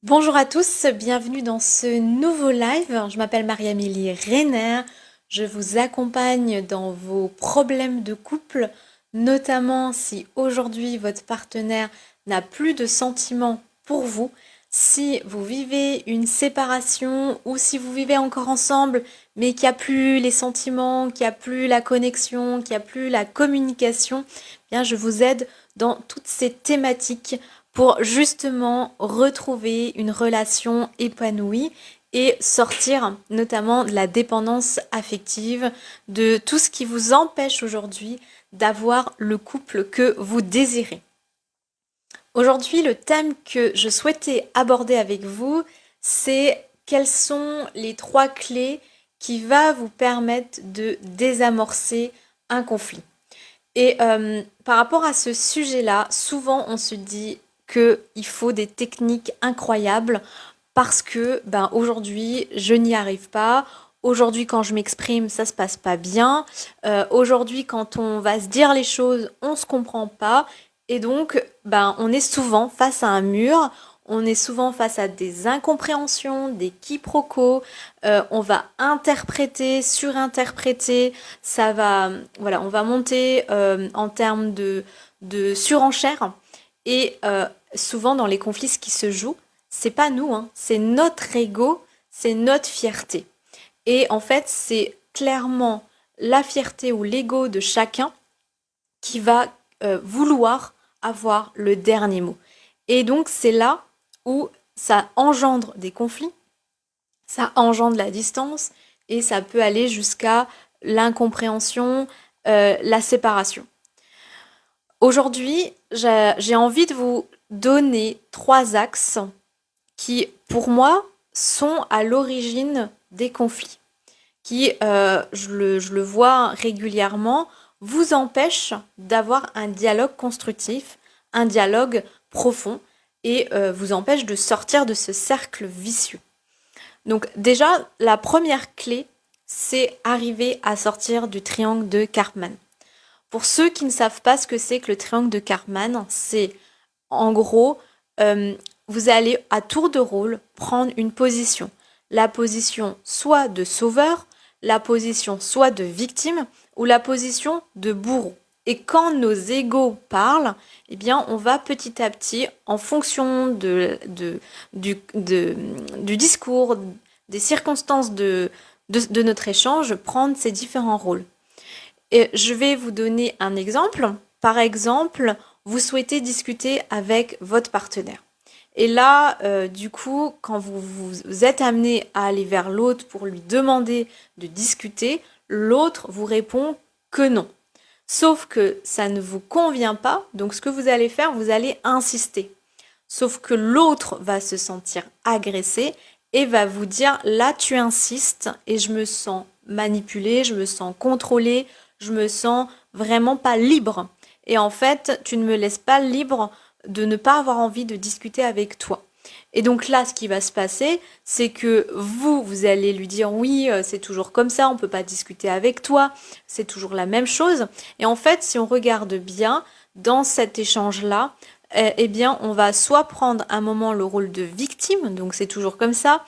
Bonjour à tous, bienvenue dans ce nouveau live. Je m'appelle Marie-Amélie Reiner. Je vous accompagne dans vos problèmes de couple, notamment si aujourd'hui votre partenaire n'a plus de sentiments pour vous, si vous vivez une séparation ou si vous vivez encore ensemble mais qu'il n'y a plus les sentiments, qu'il n'y a plus la connexion, qu'il n'y a plus la communication, eh bien je vous aide dans toutes ces thématiques pour justement retrouver une relation épanouie et sortir notamment de la dépendance affective, de tout ce qui vous empêche aujourd'hui d'avoir le couple que vous désirez. Aujourd'hui, le thème que je souhaitais aborder avec vous, c'est quelles sont les 3 clés qui vont vous permettre de désamorcer un conflit. Et par rapport à ce sujet-là, souvent on se dit qu'il faut des techniques incroyables parce que aujourd'hui je n'y arrive pas. Aujourd'hui quand je m'exprime ça se passe pas bien. Aujourd'hui quand on va se dire les choses on se comprend pas. Et donc on est souvent face à un mur. On est souvent face à des incompréhensions, des quiproquos. On va interpréter, surinterpréter. Ça va, voilà, on va monter en termes de surenchère. Et souvent dans les conflits, ce qui se joue, c'est pas nous, hein, c'est notre ego, c'est notre fierté. Et en fait, c'est clairement la fierté ou l'ego de chacun qui va vouloir avoir le dernier mot. Et donc c'est là où ça engendre des conflits, ça engendre la distance et ça peut aller jusqu'à l'incompréhension, la séparation. Aujourd'hui, j'ai envie de vous donner 3 axes qui, pour moi, sont à l'origine des conflits, qui, je le vois régulièrement, vous empêchent d'avoir un dialogue constructif, un dialogue profond, et vous empêchent de sortir de ce cercle vicieux. Donc déjà, la première clé, c'est arriver à sortir du triangle de Karpman. Pour ceux qui ne savent pas ce que c'est que le triangle de Karpman, c'est en gros, euh, vous allez à tour de rôle prendre une position. La position soit de sauveur, la position soit de victime ou la position de bourreau. Et quand nos égos parlent, eh bien, on va petit à petit, en fonction du discours, des circonstances de notre échange, prendre ces différents rôles. Et je vais vous donner un exemple. Par exemple, vous souhaitez discuter avec votre partenaire. Et là, du coup, quand vous êtes amené à aller vers l'autre pour lui demander de discuter, l'autre vous répond que non. Sauf que ça ne vous convient pas, donc ce que vous allez faire, vous allez insister. Sauf que l'autre va se sentir agressé et va vous dire là tu insistes et je me sens manipulée, je me sens contrôlée, je me sens vraiment pas libre. Et en fait, tu ne me laisses pas libre de ne pas avoir envie de discuter avec toi. Et donc là, ce qui va se passer, c'est que vous allez lui dire oui, c'est toujours comme ça, on peut pas discuter avec toi, c'est toujours la même chose. Et en fait, si on regarde bien, dans cet échange-là, eh bien, on va soit prendre un moment le rôle de victime, donc c'est toujours comme ça,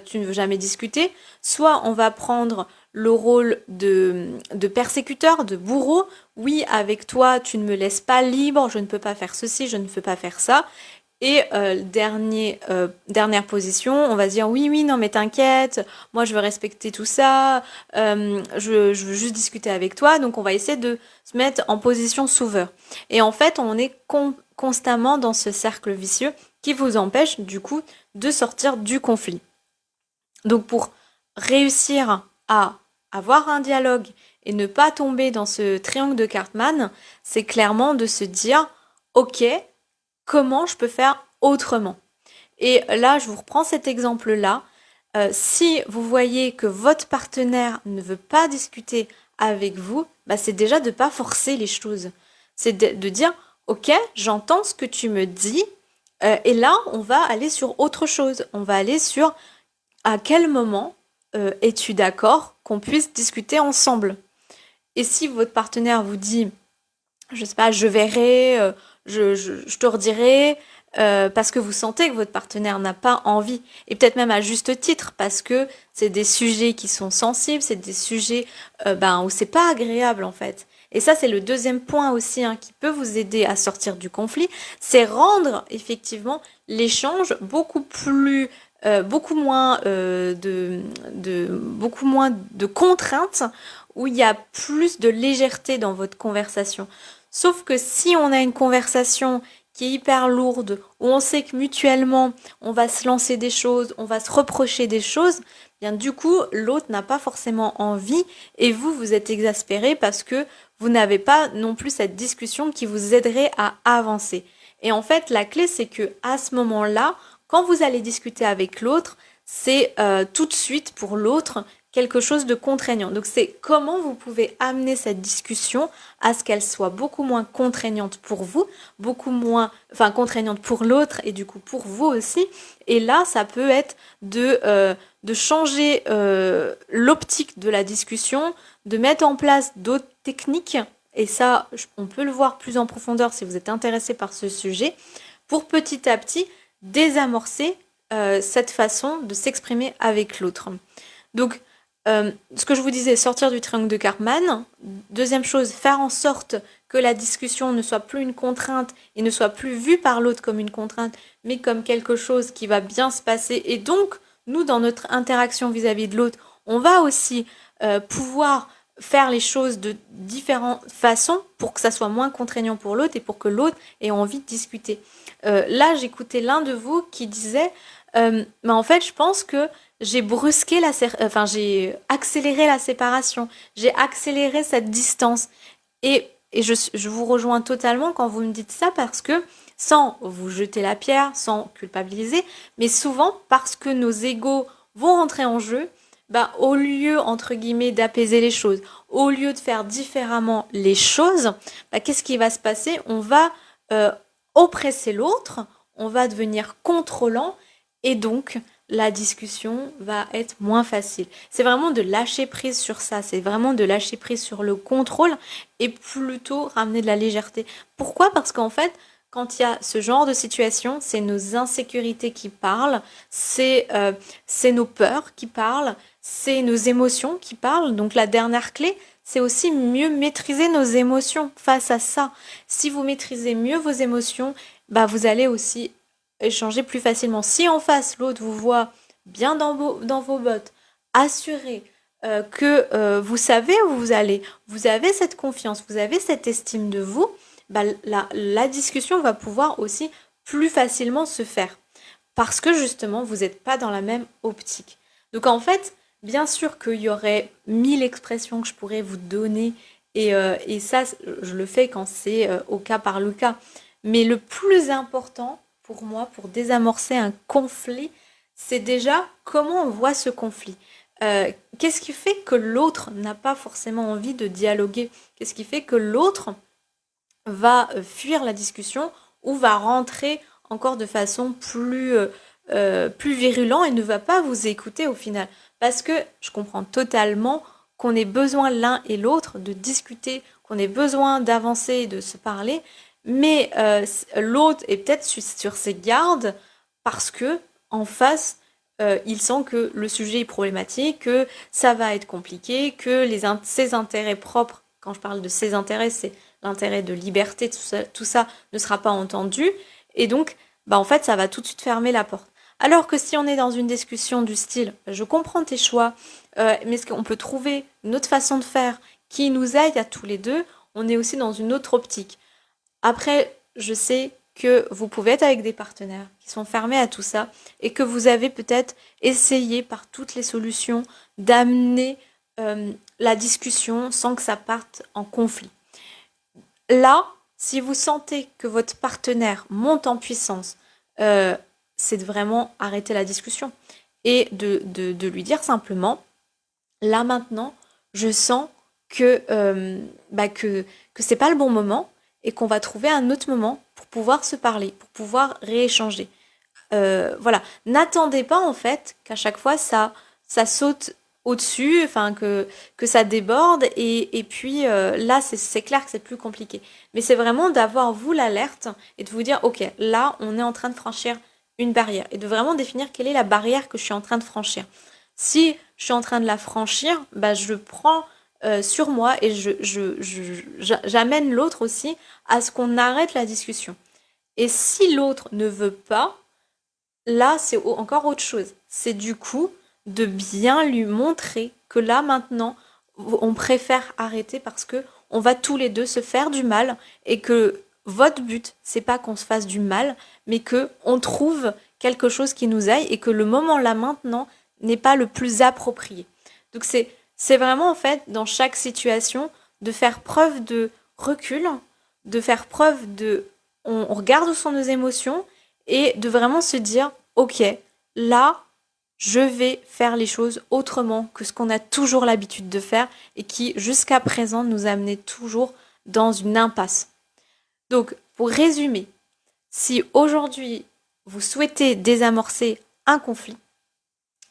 tu ne veux jamais discuter, soit on va prendre le rôle de persécuteur, de bourreau. Oui, avec toi, tu ne me laisses pas libre, je ne peux pas faire ceci, je ne peux pas faire ça. Et dernière position, on va se dire oui, oui, non, mais t'inquiète, moi je veux respecter tout ça, je veux juste discuter avec toi, donc on va essayer de se mettre en position sauveur. Et en fait, on est constamment dans ce cercle vicieux qui vous empêche du coup de sortir du conflit. Donc pour réussir à avoir un dialogue et ne pas tomber dans ce triangle de Cartman, c'est clairement de se dire ok, comment je peux faire autrement. Et là, je vous reprends cet exemple-là. Si vous voyez que votre partenaire ne veut pas discuter avec vous, c'est déjà de ne pas forcer les choses. C'est de dire, ok, j'entends ce que tu me dis, et là, on va aller sur autre chose. On va aller sur à quel moment es-tu d'accord qu'on puisse discuter ensemble. Et si votre partenaire vous dit, je sais pas, je verrai, je te redirai, parce que vous sentez que votre partenaire n'a pas envie, et peut-être même à juste titre, parce que c'est des sujets qui sont sensibles, c'est des sujets où c'est pas agréable en fait. Et ça, c'est le deuxième point aussi hein, qui peut vous aider à sortir du conflit, c'est rendre effectivement l'échange beaucoup moins beaucoup moins de contraintes, où il y a plus de légèreté dans votre conversation. Sauf que si on a une conversation qui est hyper lourde, où on sait que mutuellement on va se lancer des choses, on va se reprocher des choses, bien du coup l'autre n'a pas forcément envie et vous êtes exaspéré parce que vous n'avez pas non plus cette discussion qui vous aiderait à avancer. Et en fait la clé c'est que à ce moment-là, quand vous allez discuter avec l'autre, c'est tout de suite pour l'autre quelque chose de contraignant. Donc c'est comment vous pouvez amener cette discussion à ce qu'elle soit beaucoup moins contraignante pour vous, contraignante pour l'autre et du coup pour vous aussi. Et là, ça peut être de changer l'optique de la discussion, de mettre en place d'autres techniques. Et ça, on peut le voir plus en profondeur si vous êtes intéressé par ce sujet, pour petit à petit désamorcer cette façon de s'exprimer avec l'autre. Donc, ce que je vous disais, sortir du triangle de Karpman. Deuxième chose, faire en sorte que la discussion ne soit plus une contrainte et ne soit plus vue par l'autre comme une contrainte, mais comme quelque chose qui va bien se passer. Et donc, nous, dans notre interaction vis-à-vis de l'autre, on va aussi pouvoir faire les choses de différentes façons pour que ça soit moins contraignant pour l'autre et pour que l'autre ait envie de discuter. Là, j'écoutais l'un de vous qui disait mais en fait, je pense que j'ai j'ai accéléré la séparation, j'ai accéléré cette distance. Et je vous rejoins totalement quand vous me dites ça parce que, sans vous jeter la pierre, sans culpabiliser, mais souvent parce que nos égos vont rentrer en jeu, au lieu, entre guillemets, d'apaiser les choses, au lieu de faire différemment les choses, qu'est-ce qui va se passer? On va oppresser l'autre, on va devenir contrôlant et donc la discussion va être moins facile. C'est vraiment de lâcher prise sur ça, c'est vraiment de lâcher prise sur le contrôle et plutôt ramener de la légèreté. Pourquoi? Parce qu'en fait, quand il y a ce genre de situation, c'est nos insécurités qui parlent, c'est nos peurs qui parlent, c'est nos émotions qui parlent. Donc la dernière clé, c'est aussi mieux maîtriser nos émotions face à ça. Si vous maîtrisez mieux vos émotions, vous allez aussi échanger plus facilement. Si en face, l'autre vous voit bien dans vos bottes, assuré que vous savez où vous allez, vous avez cette confiance, vous avez cette estime de vous, la discussion va pouvoir aussi plus facilement se faire. Parce que justement, vous n'êtes pas dans la même optique. Donc en fait, bien sûr qu'il y aurait 1000 expressions que je pourrais vous donner, et ça, je le fais quand c'est au cas par le cas. Mais le plus important, pour moi, pour désamorcer un conflit, c'est déjà comment on voit ce conflit. Qu'est-ce qui fait que l'autre n'a pas forcément envie de dialoguer? Qu'est-ce qui fait que l'autre va fuir la discussion ou va rentrer encore de façon plus virulent et ne va pas vous écouter au final? Parce que je comprends totalement qu'on ait besoin l'un et l'autre de discuter, qu'on ait besoin d'avancer et de se parler, mais l'autre est peut-être sur ses gardes parce que en face, il sent que le sujet est problématique, que ça va être compliqué, que ses intérêts propres, quand je parle de ses intérêts, c'est l'intérêt de liberté, tout ça ne sera pas entendu. Et donc, en fait, ça va tout de suite fermer la porte. Alors que si on est dans une discussion du style « je comprends tes choix, mais est-ce qu'on peut trouver une autre façon de faire qui nous aide à tous les deux ?» On est aussi dans une autre optique. Après, je sais que vous pouvez être avec des partenaires qui sont fermés à tout ça et que vous avez peut-être essayé par toutes les solutions d'amener la discussion sans que ça parte en conflit. Là, si vous sentez que votre partenaire monte en puissance, c'est de vraiment arrêter la discussion et de lui dire simplement, là maintenant, je sens que c'est pas le bon moment et qu'on va trouver un autre moment pour pouvoir se parler, pour pouvoir rééchanger. Voilà, n'attendez pas en fait qu'à chaque fois ça saute au-dessus, enfin que ça déborde et puis là c'est clair que c'est plus compliqué. Mais c'est vraiment d'avoir vous l'alerte et de vous dire ok là on est en train de franchir une barrière et de vraiment définir quelle est la barrière que je suis en train de franchir. Si je suis en train de la franchir, bah je prends sur moi et j'amène l'autre aussi à ce qu'on arrête la discussion. Et si l'autre ne veut pas, là, c'est encore autre chose. C'est du coup de bien lui montrer que là, maintenant, on préfère arrêter parce que on va tous les deux se faire du mal et que votre but, c'est pas qu'on se fasse du mal, mais que on trouve quelque chose qui nous aille et que le moment là maintenant n'est pas le plus approprié. Donc c'est vraiment en fait dans chaque situation de faire preuve de recul, de faire preuve de on regarde où sont nos émotions et de vraiment se dire ok, là, je vais faire les choses autrement que ce qu'on a toujours l'habitude de faire et qui, jusqu'à présent, nous amenait toujours dans une impasse. Donc, pour résumer, si aujourd'hui vous souhaitez désamorcer un conflit,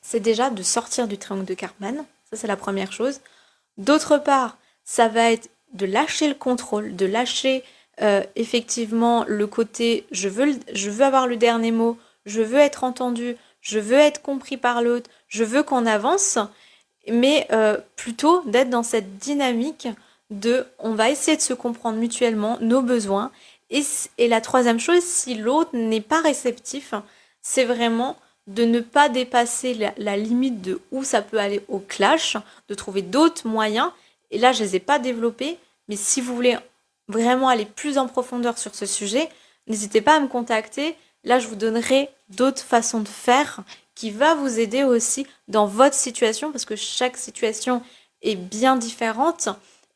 c'est déjà de sortir du triangle de Karpman, ça c'est la première chose. D'autre part, ça va être de lâcher le contrôle, de lâcher effectivement le côté je veux avoir le dernier mot, je veux être entendu, je veux être compris par l'autre, je veux qu'on avance, mais plutôt d'être dans cette dynamique de on va essayer de se comprendre mutuellement nos besoins. Et la troisième chose, si l'autre n'est pas réceptif, c'est vraiment de ne pas dépasser la limite de où ça peut aller au clash, de trouver d'autres moyens. Et là, je ne les ai pas développés, mais si vous voulez vraiment aller plus en profondeur sur ce sujet, n'hésitez pas à me contacter. Là, je vous donnerai d'autres façons de faire qui va vous aider aussi dans votre situation parce que chaque situation est bien différente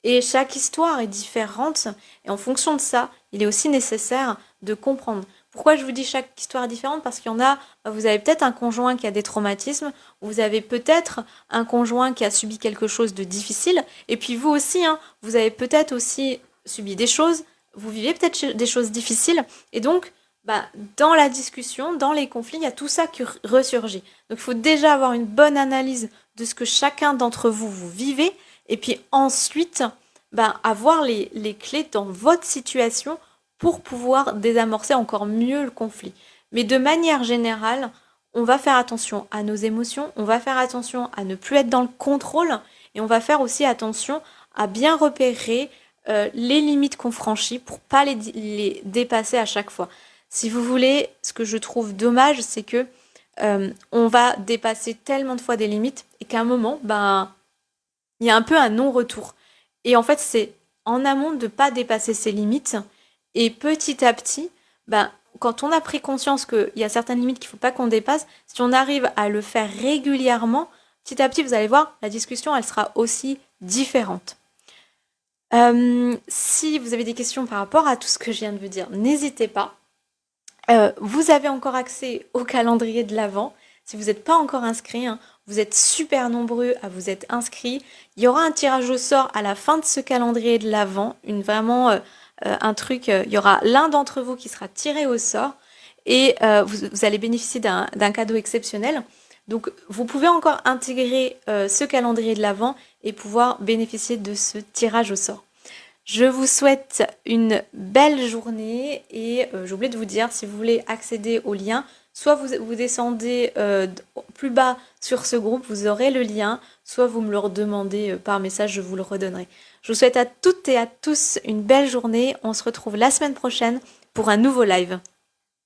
et chaque histoire est différente. Et en fonction de ça, il est aussi nécessaire de comprendre. Pourquoi je vous dis chaque histoire est différente? Parce qu'il y en a, vous avez peut-être un conjoint qui a des traumatismes, vous avez peut-être un conjoint qui a subi quelque chose de difficile, et puis vous aussi, hein, vous avez peut-être aussi subi des choses, vous vivez peut-être des choses difficiles, et donc, dans la discussion, dans les conflits, il y a tout ça qui ressurgit. Donc il faut déjà avoir une bonne analyse de ce que chacun d'entre vous vivez, et puis ensuite, avoir les clés dans votre situation pour pouvoir désamorcer encore mieux le conflit. Mais de manière générale, on va faire attention à nos émotions, on va faire attention à ne plus être dans le contrôle et on va faire aussi attention à bien repérer les limites qu'on franchit pour pas les dépasser à chaque fois. Si vous voulez, ce que je trouve dommage, c'est que on va dépasser tellement de fois des limites et qu'à un moment, il y a un peu un non-retour. Et en fait, c'est en amont de ne pas dépasser ses limites. Et petit à petit, quand on a pris conscience qu'il y a certaines limites qu'il ne faut pas qu'on dépasse, si on arrive à le faire régulièrement, petit à petit, vous allez voir, la discussion, elle sera aussi différente. Si vous avez des questions par rapport à tout ce que je viens de vous dire, n'hésitez pas. Vous avez encore accès au calendrier de l'Avent. Si vous n'êtes pas encore inscrit, hein, vous êtes super nombreux à vous être inscrits. Il y aura un tirage au sort à la fin de ce calendrier de l'Avent, un truc, il y aura l'un d'entre vous qui sera tiré au sort et vous allez bénéficier d'un cadeau exceptionnel. Donc vous pouvez encore intégrer ce calendrier de l'Avent et pouvoir bénéficier de ce tirage au sort. Je vous souhaite une belle journée et j'ai oublié de vous dire, si vous voulez accéder au lien, soit vous descendez plus bas sur ce groupe, vous aurez le lien, soit vous me le redemandez par message, je vous le redonnerai. Je vous souhaite à toutes et à tous une belle journée. On se retrouve la semaine prochaine pour un nouveau live.